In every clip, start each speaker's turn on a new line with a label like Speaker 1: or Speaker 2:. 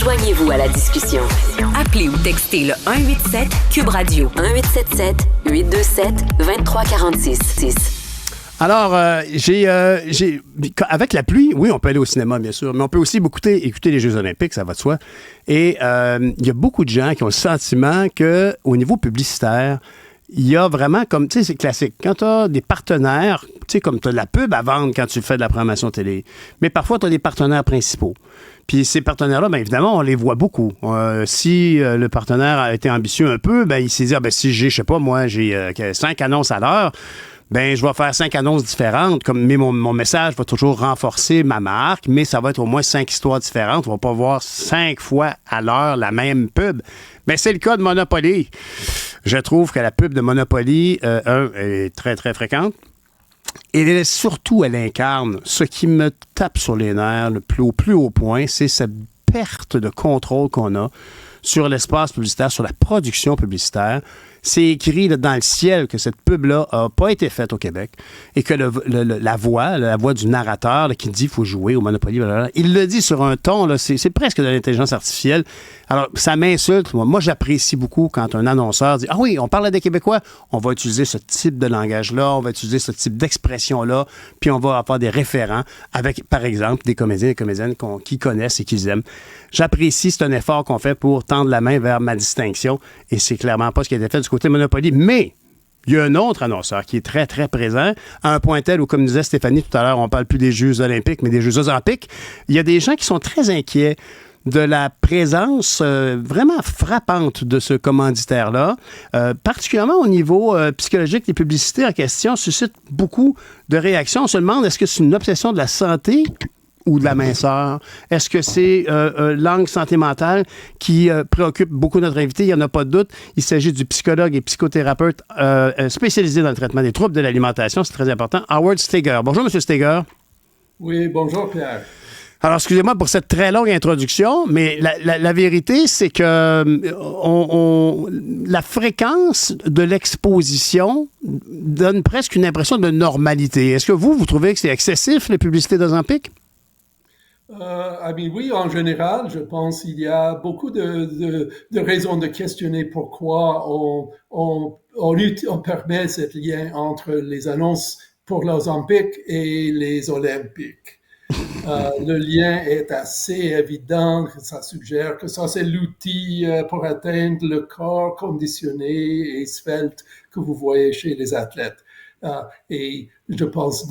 Speaker 1: Joignez-vous à la discussion. Appelez ou textez le 187 Cube Radio 1877 827 2346.
Speaker 2: Alors, avec la pluie, oui, on peut aller au cinéma, bien sûr, mais on peut aussi écouter les Jeux olympiques, ça va de soi. Et il y a beaucoup de gens qui ont le sentiment qu'au niveau publicitaire, il y a vraiment comme, tu sais, c'est classique. Quand tu as des partenaires, tu sais, comme tu as de la pub à vendre quand tu fais de la programmation télé, mais parfois tu as des partenaires principaux. Puis ces partenaires-là, bien évidemment, on les voit beaucoup. Si le partenaire a été ambitieux un peu, ben il s'est dit, si j'ai 5 annonces à l'heure, ben je vais faire 5 annonces différentes, mais mon message va toujours renforcer ma marque, mais ça va être au moins 5 histoires différentes. On va pas voir 5 fois à l'heure la même pub. Mais c'est le cas de Monopoly. Je trouve que la pub de Monopoly, est très, très fréquente. Et surtout, elle incarne ce qui me tape sur les nerfs au plus haut point, c'est cette perte de contrôle qu'on a sur l'espace publicitaire, sur la production publicitaire. C'est écrit là, dans le ciel que cette pub-là n'a pas été faite au Québec et que la voix du narrateur là, qui dit qu'il faut jouer au Monopoly, il le dit sur un ton, là, c'est presque de l'intelligence artificielle. Alors, ça m'insulte. Moi, j'apprécie beaucoup quand un annonceur dit « Ah oui, on parle à des Québécois, on va utiliser ce type de langage-là, on va utiliser ce type d'expression-là, puis on va avoir des référents avec, par exemple, des comédiens et comédiennes qui connaissent et qu'ils aiment. » J'apprécie, c'est un effort qu'on fait pour tendre la main vers ma distinction et c'est clairement pas ce qui a été fait du côté Monopoly. Mais il y a un autre annonceur qui est très, très présent, à un point tel où, comme disait Stéphanie tout à l'heure, on parle plus des Jeux olympiques, mais des Jeux ozampiques. Il y a des gens qui sont très inquiets de la présence vraiment frappante de ce commanditaire-là, particulièrement au niveau psychologique. Les publicités en question suscitent beaucoup de réactions. On se demande, est-ce que c'est une obsession de la santé ou de la minceur? Est-ce que c'est l'angle santé mentale qui préoccupe beaucoup notre invité? Il n'y en a pas de doute. Il s'agit du psychologue et psychothérapeute spécialisé dans le traitement des troubles de l'alimentation. C'est très important. Howard Steger. Bonjour, M. Steger.
Speaker 3: Oui, bonjour, Pierre.
Speaker 2: Alors, excusez-moi pour cette très longue introduction, mais la vérité, c'est que la fréquence de l'exposition donne presque une impression de normalité. Est-ce que vous trouvez que c'est excessif, les publicités d'Ozempic?
Speaker 3: Oui, en général, je pense qu'il y a beaucoup de raisons de questionner pourquoi on permet ce lien entre les annonces pour l'Ozempic et les Olympiques. Le lien est assez évident, ça suggère que ça c'est l'outil pour atteindre le corps conditionné et svelte que vous voyez chez les athlètes. Et je pense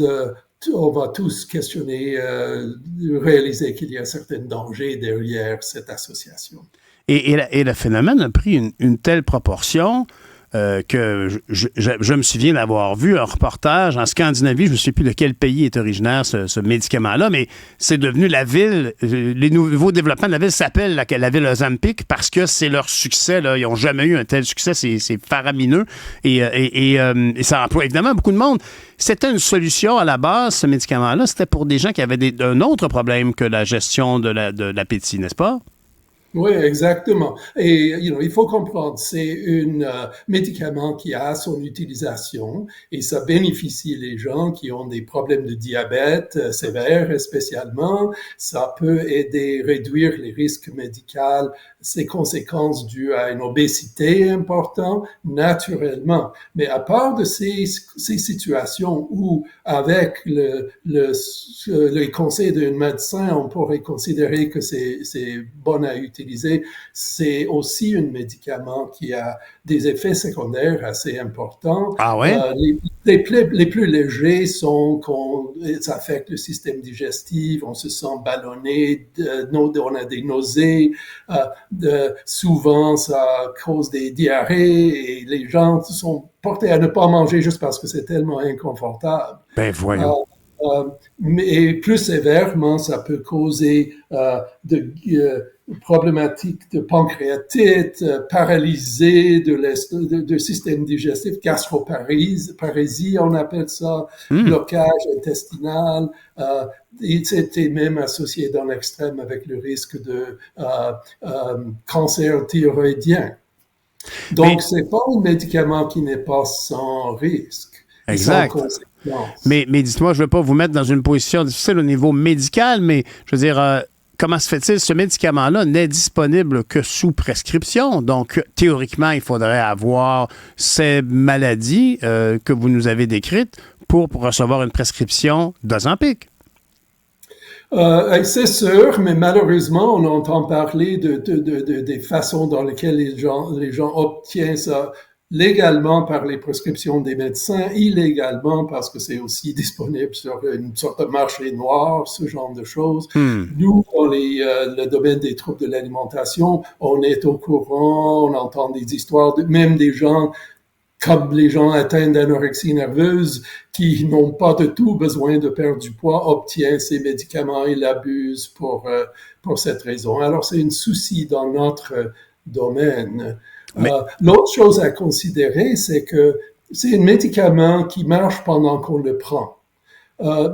Speaker 3: on va tous questionner, réaliser qu'il y a certains dangers derrière cette association.
Speaker 2: Et le phénomène a pris une telle proportion que je me souviens d'avoir vu un reportage en Scandinavie, je ne sais plus de quel pays est originaire ce médicament-là, mais c'est devenu la ville, les nouveaux développements de la ville s'appellent la ville Ozempic parce que c'est leur succès, là. Ils n'ont jamais eu un tel succès, c'est faramineux et ça emploie évidemment beaucoup de monde. C'était une solution à la base, ce médicament-là, c'était pour des gens qui avaient un autre problème que la gestion de l'appétit, n'est-ce pas?
Speaker 3: Oui, exactement. Et il faut comprendre, c'est un médicament qui a son utilisation et ça bénéficie les gens qui ont des problèmes de diabète sévères spécialement. Ça peut aider à réduire les risques médicaux, ses conséquences dues à une obésité importante, naturellement. Mais à part de ces situations où, avec les conseils d'un médecin, on pourrait considérer que c'est bon à utiliser, c'est aussi un médicament qui a des effets secondaires assez importants.
Speaker 2: Ah ouais?
Speaker 3: Les plus légers sont quand ça affecte le système digestif, on se sent ballonné, on a des nausées, souvent ça cause des diarrhées et les gens sont portés à ne pas manger juste parce que c'est tellement inconfortable.
Speaker 2: Ben voyons.
Speaker 3: Mais plus sévèrement, ça peut causer de problématiques de pancréatite, paralysée de système digestif, gastroparésie, on appelle ça, blocage intestinal. Et c'était même associé dans l'extrême avec le risque de cancer thyroïdien. Donc, c'est pas un médicament qui n'est pas sans risque.
Speaker 2: Exact. Mais dites-moi, je ne veux pas vous mettre dans une position difficile au niveau médical, mais je veux dire, comment se fait-il? Ce médicament-là n'est disponible que sous prescription. Donc, théoriquement, il faudrait avoir ces maladies que vous nous avez décrites pour recevoir une prescription d'Ozempic.
Speaker 3: C'est sûr, mais malheureusement, on entend parler des façons dans lesquelles les gens obtiennent ça légalement par les prescriptions des médecins, illégalement parce que c'est aussi disponible sur une sorte de marché noir, ce genre de choses. Nous, dans le domaine des troubles de l'alimentation, on est au courant, on entend des histoires, même des gens comme les gens atteints d'anorexie nerveuse qui n'ont pas de tout besoin de perdre du poids, obtiennent ces médicaments et l'abusent pour cette raison. Alors, c'est un souci dans notre domaine. L'autre chose à considérer, c'est que c'est un médicament qui marche pendant qu'on le prend.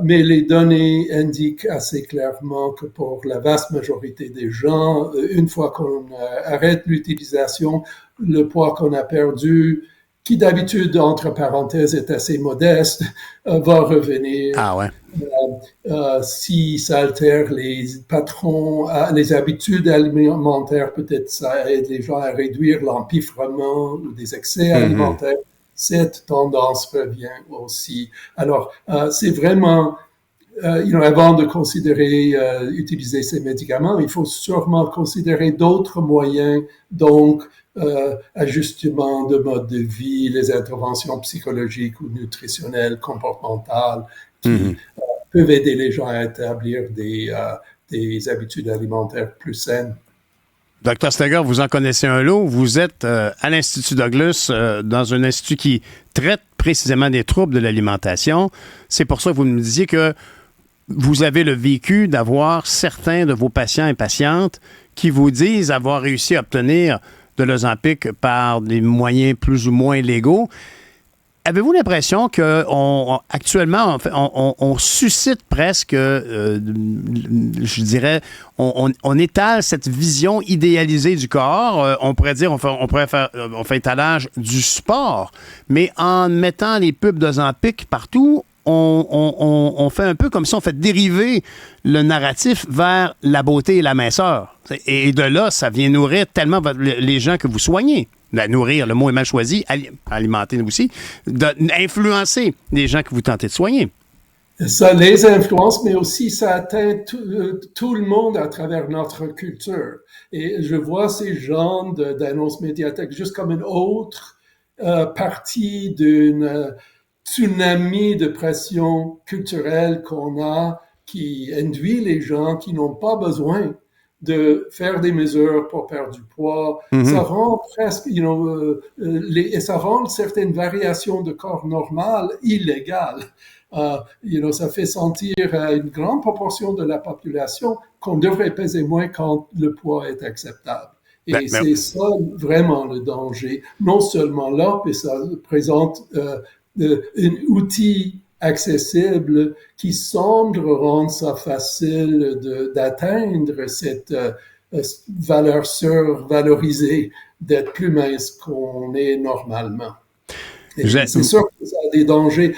Speaker 3: Mais les données indiquent assez clairement que pour la vaste majorité des gens, une fois qu'on arrête l'utilisation, le poids qu'on a perdu, qui d'habitude, entre parenthèses, est assez modeste, va revenir.
Speaker 2: Ah ouais.
Speaker 3: Si ça altère les patrons, les habitudes alimentaires, peut-être ça aide les gens à réduire l'empiffrement ou des excès alimentaires. Cette tendance revient aussi. Alors, c'est vraiment, avant de considérer utiliser ces médicaments, il faut sûrement considérer d'autres moyens, donc ajustement de mode de vie, les interventions psychologiques ou nutritionnelles, comportementales, qui peuvent aider les gens à établir des habitudes alimentaires plus saines.
Speaker 2: Dr. Steger, vous en connaissez un lot. Vous êtes à l'Institut Douglas, dans un institut qui traite précisément des troubles de l'alimentation. C'est pour ça que vous me disiez que vous avez le vécu d'avoir certains de vos patients et patientes qui vous disent avoir réussi à obtenir de l'Ozempic par des moyens plus ou moins légaux. Avez-vous l'impression qu'actuellement, on suscite presque, je dirais, on étale cette vision idéalisée du corps. On pourrait dire, on fait étalage du sport, mais en mettant les pubs d'Ozempic partout, on fait un peu comme si on fait dériver le narratif vers la beauté et la minceur. Et de là, ça vient nourrir tellement les gens que vous soignez. Nourrir, le mot est mal choisi, alimenter aussi, influencer les gens que vous tentez de soigner.
Speaker 3: Ça les influence, mais aussi ça atteint tout le monde à travers notre culture. Et je vois ces genres d'annonces médiatiques juste comme une autre partie d'une tsunami de pression culturelle qu'on a, qui induit les gens qui n'ont pas besoin de faire des mesures pour perdre du poids. Ça rend presque, et ça rend certaines variations de corps normal illégales. Ça fait sentir à une grande proportion de la population qu'on devrait peser moins quand le poids est acceptable. Et c'est ça vraiment le danger. Non seulement là, mais ça présente un outil accessible qui semble rendre ça facile d'atteindre cette valeur survalorisée d'être plus mince qu'on est normalement. C'est sûr que ça a des dangers.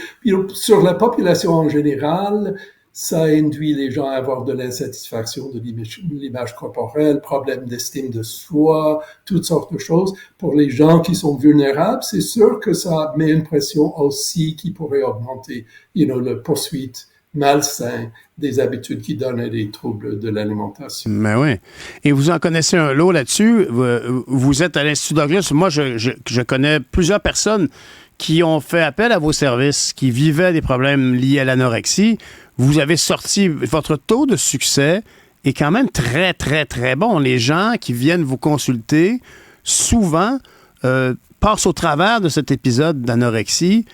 Speaker 3: Sur la population en général, ça induit les gens à avoir de l'insatisfaction de l'image corporelle, problèmes d'estime de soi, toutes sortes de choses. Pour les gens qui sont vulnérables, c'est sûr que ça met une pression aussi qui pourrait augmenter, la poursuite malsaine des habitudes qui donnent des troubles de l'alimentation.
Speaker 2: Mais oui. Et vous en connaissez un lot là-dessus. Vous êtes à l'Institut Douglas. Moi, je connais plusieurs personnes qui ont fait appel à vos services, qui vivaient des problèmes liés à l'anorexie. Vous avez sorti, votre taux de succès est quand même très, très, très bon. Les gens qui viennent vous consulter, souvent, passent au travers de cet épisode d'anorexie.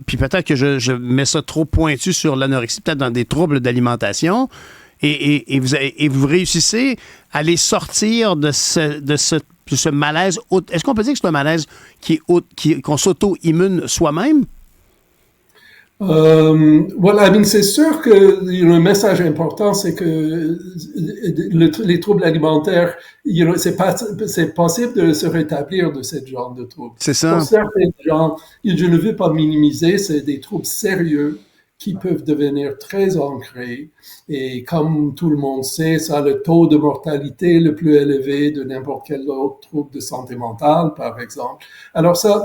Speaker 2: Puis peut-être que je mets ça trop pointu sur l'anorexie, peut-être dans des troubles d'alimentation. Et vous réussissez à les sortir de ce malaise. Est-ce qu'on peut dire que c'est un malaise qu'on s'auto-immune soi-même?
Speaker 3: C'est sûr que le message important, c'est que les troubles alimentaires, c'est possible de se rétablir de ce genre de troubles.
Speaker 2: C'est ça.
Speaker 3: Pour certains gens, je ne veux pas minimiser, c'est des troubles sérieux qui peuvent devenir très ancrés. Et comme tout le monde sait, ça a le taux de mortalité le plus élevé de n'importe quel autre trouble de santé mentale, par exemple. Alors ça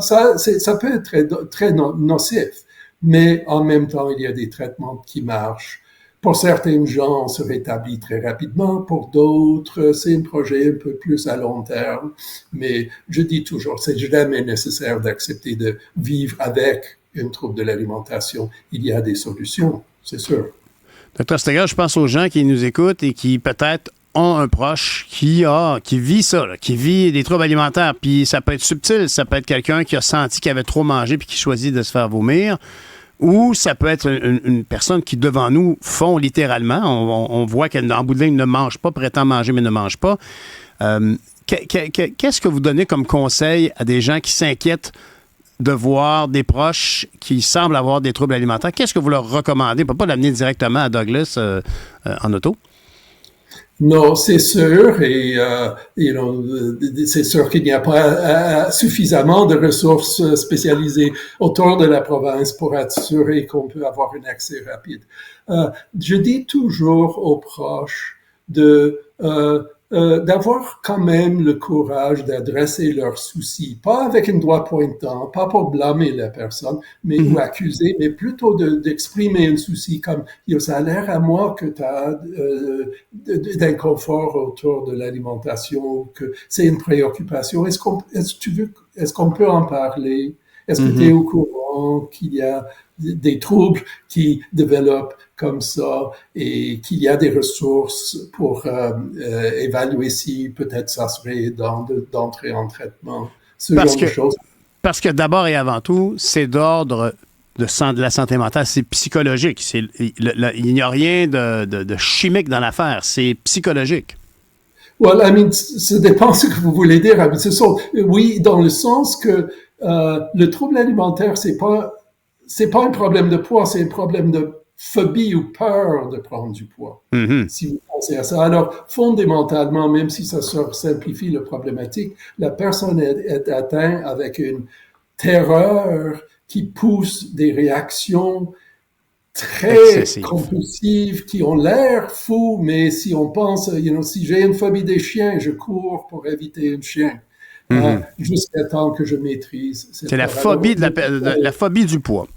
Speaker 3: peut être très nocif, mais en même temps, il y a des traitements qui marchent. Pour certains gens, on se rétablit très rapidement. Pour d'autres, c'est un projet un peu plus à long terme. Mais je dis toujours, c'est jamais nécessaire d'accepter de vivre avec un trouble de l'alimentation. Il y a des solutions, c'est sûr.
Speaker 2: Dr. Steger, je pense aux gens qui nous écoutent et qui peut-être ont un proche qui vit ça, là, qui vit des troubles alimentaires. Puis ça peut être subtil, ça peut être quelqu'un qui a senti qu'il avait trop mangé puis qui choisit de se faire vomir. Ou ça peut être une personne qui, devant nous, fond littéralement. On voit qu'elle, en bout de ligne, ne mange pas, prétend manger, mais ne mange pas. Qu'est-ce que vous donnez comme conseil à des gens qui s'inquiètent de voir des proches qui semblent avoir des troubles alimentaires? Qu'est-ce que vous leur recommandez? On ne peut pas l'amener directement à Douglas en auto?
Speaker 3: Non, c'est sûr, et c'est sûr qu'il n'y a pas suffisamment de ressources spécialisées autour de la province pour assurer qu'on peut avoir un accès rapide. Je dis toujours aux proches d'avoir quand même le courage d'adresser leurs soucis, pas avec un doigt pointant, pas pour blâmer la personne, mais ou accuser, mais plutôt d'exprimer un souci comme ça a l'air à moi que tu as d'inconfort autour de l'alimentation, que c'est une préoccupation. Est-ce qu'on peut en parler? Est-ce que tu es au courant qu'il y a des troubles qui développent comme ça et qu'il y a des ressources pour évaluer si peut-être ça serait d'entrer en traitement, ce genre de choses?
Speaker 2: Parce que d'abord et avant tout, c'est d'ordre de la santé mentale, c'est psychologique. Il n'y a rien de chimique dans l'affaire, c'est psychologique.
Speaker 3: Well, ça dépend ce que vous voulez dire. Oui, dans le sens que le trouble alimentaire, c'est pas un problème de poids, c'est un problème de phobie ou peur de prendre du poids. Si vous pensez à ça. Alors, fondamentalement, même si ça simplifie la problématique, la personne est atteinte avec une terreur qui pousse des réactions très compulsives, qui ont l'air fous, mais si on pense, si j'ai une phobie des chiens, je cours pour éviter un chien. Jusqu'à temps que je maîtrise.
Speaker 2: C'est la phobie la phobie du poids.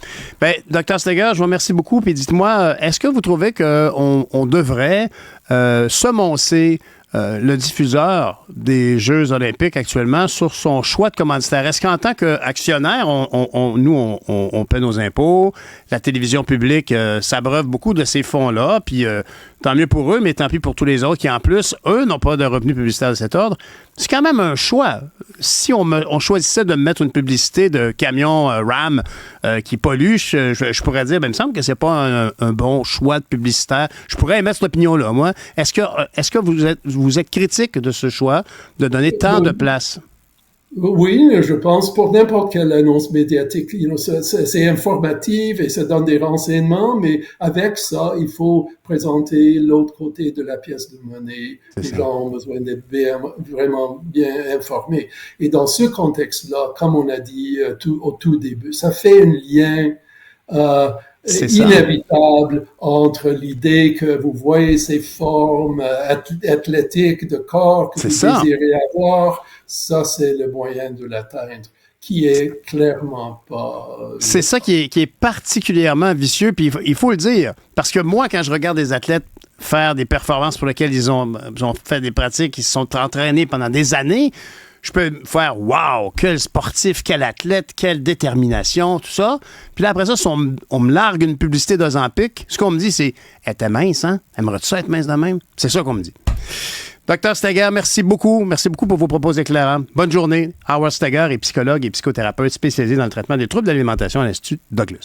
Speaker 2: Bien, Dr. Steger, je vous remercie beaucoup. Puis dites-moi, est-ce que vous trouvez qu'on devrait semoncer le diffuseur des Jeux olympiques actuellement sur son choix de commanditaire? Est-ce qu'en tant qu'actionnaire, on paie nos impôts, la télévision publique s'abreuve beaucoup de ces fonds-là, puis tant mieux pour eux, mais tant pis pour tous les autres qui, en plus, eux, n'ont pas de revenus publicitaires de cet ordre. C'est quand même un choix. Si on choisissait de mettre une publicité de camion RAM qui pollue, je pourrais dire, il me semble que c'est pas un bon choix de publicitaire. Je pourrais émettre cette opinion-là, moi. Est-ce que vous êtes critique de ce choix de donner tant de place?
Speaker 3: Oui, je pense pour n'importe quelle annonce médiatique, c'est informatif et ça donne des renseignements, mais avec ça, il faut présenter l'autre côté de la pièce de monnaie. Les gens ont besoin d'être vraiment bien informés. Et dans ce contexte-là, comme on a dit au tout début, ça fait un lien inévitable entre l'idée que vous voyez ces formes athlétiques de corps que vous désirez avoir. Ça, c'est le moyen de l'atteindre, qui est clairement pas...
Speaker 2: C'est ça qui est particulièrement vicieux, puis il faut le dire. Parce que moi, quand je regarde des athlètes faire des performances pour lesquelles ils ont fait des pratiques, ils se sont entraînés pendant des années, je peux me faire « Wow! Quel sportif, quel athlète, quelle détermination! » tout ça. Puis là, après ça, on me largue une publicité d'Ozempic. Ce qu'on me dit, c'est « Elle était mince, hein? Aimerais-tu ça être mince de même? » C'est ça qu'on me dit. Dr. Steger, merci beaucoup. Merci beaucoup pour vos propos éclairants. Bonne journée. Howard Steger est psychologue et psychothérapeute spécialisé dans le traitement des troubles d'alimentation à l'Institut Douglas.